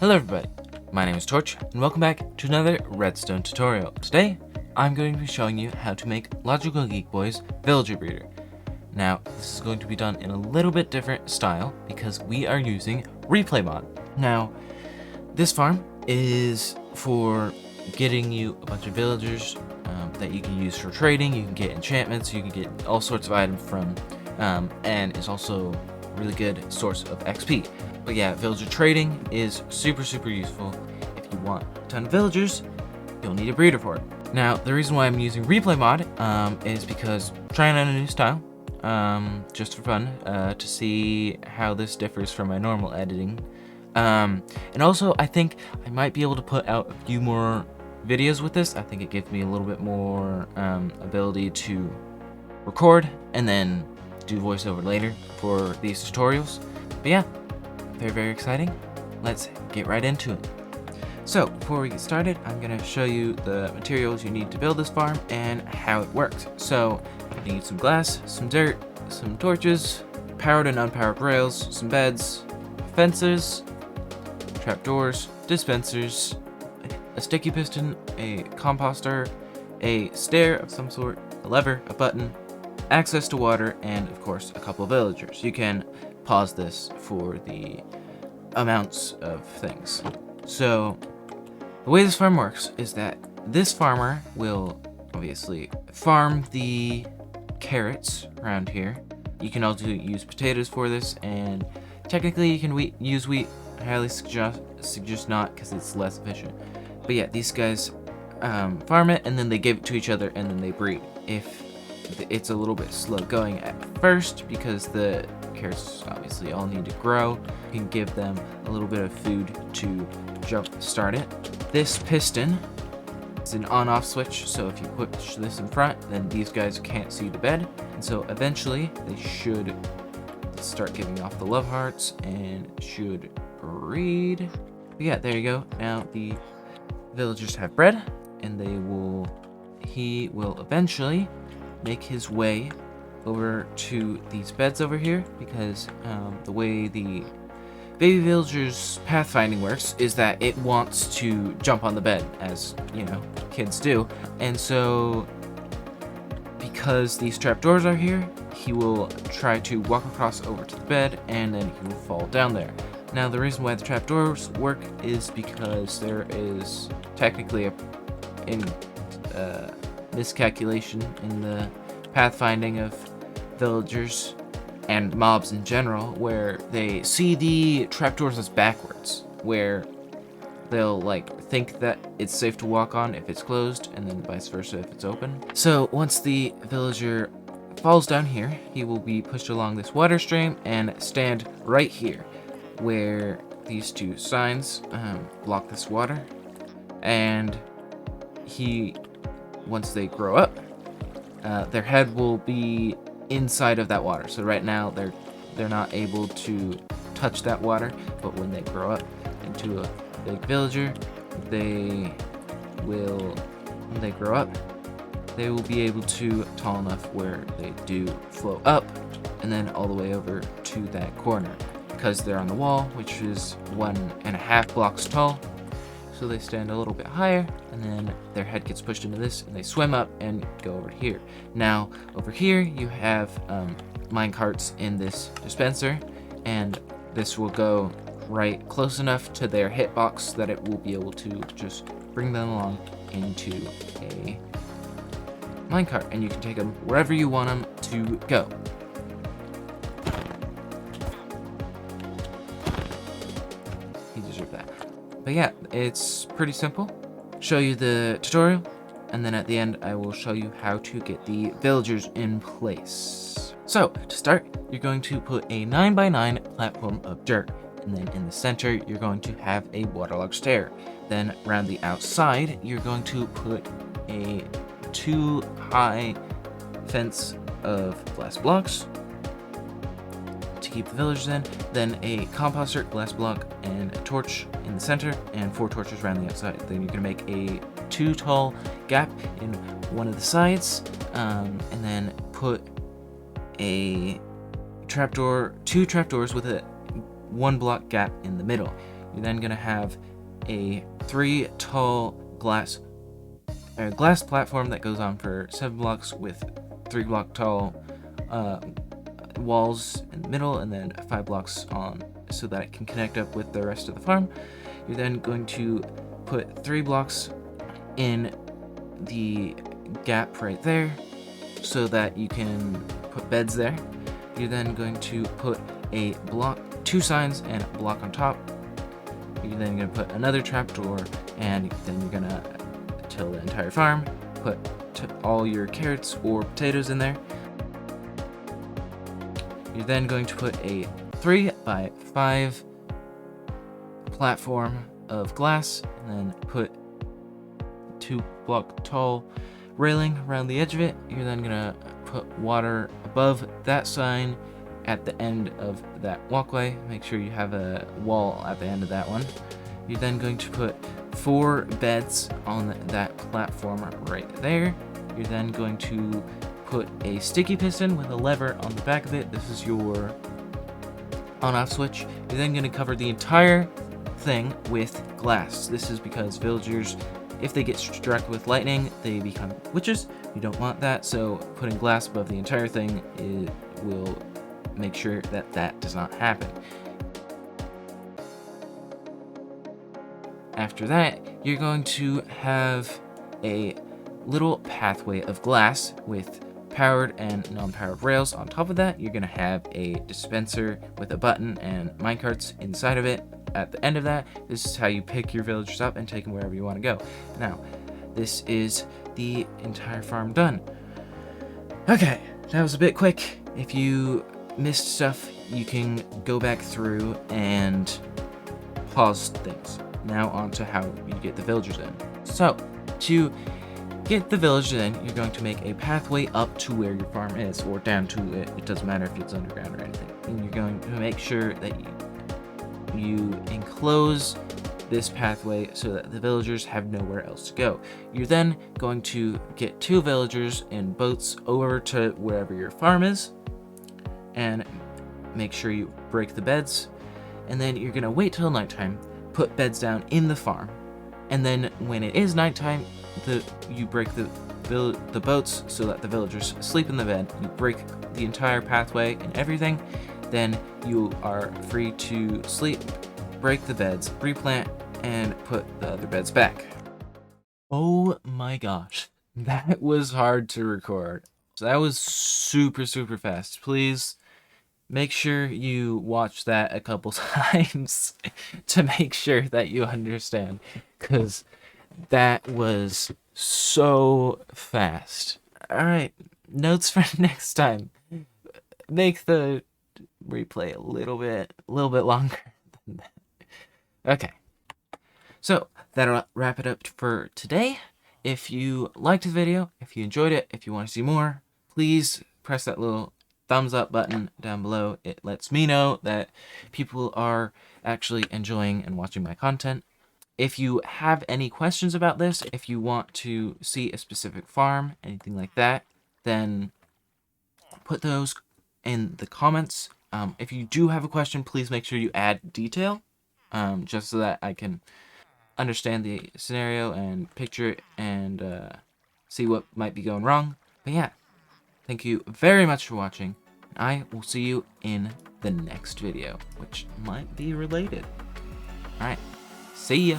Hello everybody, my name is Torch, and welcome back to another redstone tutorial. Today, I'm going to be showing you how to make LogicalGeekBoy's Villager Breeder. Now, this is going to be done in a little bit different style, because we are using replay mod. Now, this farm is for getting you a bunch of villagers that you can use for trading. You can get enchantments, you can get all sorts of items from, and it's also a really good source of XP. But yeah, villager trading is super useful. If you want a ton of villagers, you'll need a breeder for it. Now, the reason why I'm using replay mod is because I'm trying out a new style, just for fun, to see how this differs from my normal editing. And also, I think I might be able to put out a few more videos with this. I think it gives me a little bit more ability to record and then do voiceover later for these tutorials. But yeah, very exciting. Let's get right into it. So before we get started, I'm going to show you the materials you need to build this farm and how it works. So you need some glass, some dirt, some torches, powered and unpowered rails, some beds, fences, trapdoors, dispensers, a sticky piston, a composter, a stair of some sort, a lever, a button, access to water, and of course a couple of villagers. You can pause this for the amounts of things. So the way this farm works is that this farmer will obviously farm the carrots around here. You can also use potatoes for this, and technically you can use wheat. I highly suggest not, because it's less efficient. But yeah, these guys farm it, and then they give it to each other, and then they breed. If it's a little bit slow going at first, because the carrots obviously all need to grow, you can give them a little bit of food to jump start it. This piston is an on-off switch, so if you push this in front, then these guys can't see the bed, and so eventually they should start giving off the love hearts and should breed. But yeah, there you go. Now the villagers have bread, and he will eventually make his way over to these beds over here, because the way the baby villager's pathfinding works is that it wants to jump on the bed, as you know, kids do. And so because these trapdoors are here, he will try to walk across over to the bed, and then he will fall down there. Now, the reason why the trapdoors work is because there is technically a miscalculation in the pathfinding of villagers and mobs in general, where they see the trapdoors as backwards, where they'll think that it's safe to walk on if it's closed, and then vice versa if it's open. So once the villager falls down here, he will be pushed along this water stream and stand right here, where these two signs block this water. And once they grow up, their head will be inside of that water. So right now they're not able to touch that water, but when they grow up into a big villager, when they grow up, they will be able to tall enough where they do float up and then all the way over to that corner, because they're on the wall, which is 1.5 blocks tall. So they stand a little bit higher, and then their head gets pushed into this, and they swim up and go over here. Now, over here, you have mine carts in this dispenser, and this will go right close enough to their hitbox that it will be able to just bring them along into a minecart, and you can take them wherever you want them to go. He deserved that. But yeah, it's pretty simple. Show you the tutorial, and then at the end I will show you how to get the villagers in place. So to start, you're going to put a 9x9 platform of dirt, and then in the center you're going to have a waterlogged stair. Then around the outside you're going to put a 2-high fence of glass blocks to keep the villagers in, then a composter, glass block, and a torch in the center, and 4 torches around the outside. Then you're going to make a 2 tall gap in one of the sides, and then put a trapdoor, 2 trapdoors with a 1 block gap in the middle. You're then gonna have a 3 tall glass platform that goes on for 7 blocks with 3 block tall walls in the middle, and then 5 blocks on so that it can connect up with the rest of the farm. You're then going to put 3 blocks in the gap right there so that you can put beds there. You're then going to put a block, 2 signs and a block on top. You're then going to put another trapdoor, and then you're going to till the entire farm, put all your carrots or potatoes in there. You're then going to put a 3 by 5 platform of glass, and then put 2 block tall railing around the edge of it. You're then gonna put water above that sign at the end of that walkway. Make sure you have a wall at the end of that one. You're then going to put 4 beds on that platform right there. You're then going to put a sticky piston with a lever on the back of it. This is your on-off switch. You're then going to cover the entire thing with glass. This is because villagers, if they get struck with lightning, they become witches. You don't want that, so putting glass above the entire thing will make sure that that does not happen. After that, you're going to have a little pathway of glass with powered and non-powered rails. On top of that, you're going to have a dispenser with a button and minecarts inside of it. At the end of that, this is how you pick your villagers up and take them wherever you want to go. Now, this is the entire farm done. Okay, that was a bit quick. If you missed stuff, you can go back through and pause things. Now on to how you get the villagers in. So, to get the villagers in, you're going to make a pathway up to where your farm is, or down to it. It doesn't matter if it's underground or anything. And you're going to make sure that you enclose this pathway so that the villagers have nowhere else to go. You're then going to get 2 villagers in boats over to wherever your farm is, and make sure you break the beds. And then you're going to wait till nighttime, put beds down in the farm, and then when it is nighttime, you break the boats so that the villagers sleep in the bed. You break the entire pathway and everything. Then you are free to sleep, break the beds, replant, and put the other beds back. Oh my gosh, that was hard to record. So that was super fast. Please make sure you watch that a couple times to make sure that you understand, because that was so fast. Alright, notes for next time. Make the replay a little bit longer than that. Okay, so that'll wrap it up for today. If you liked the video, if you enjoyed it, if you want to see more, please press that little thumbs up button down below. It lets me know that people are actually enjoying and watching my content. If you have any questions about this, if you want to see a specific farm, anything like that, then put those in the comments. If you do have a question, please make sure you add detail, just so that I can understand the scenario and picture it and see what might be going wrong. But yeah, thank you very much for watching. I will see you in the next video, which might be related. Alright, see ya!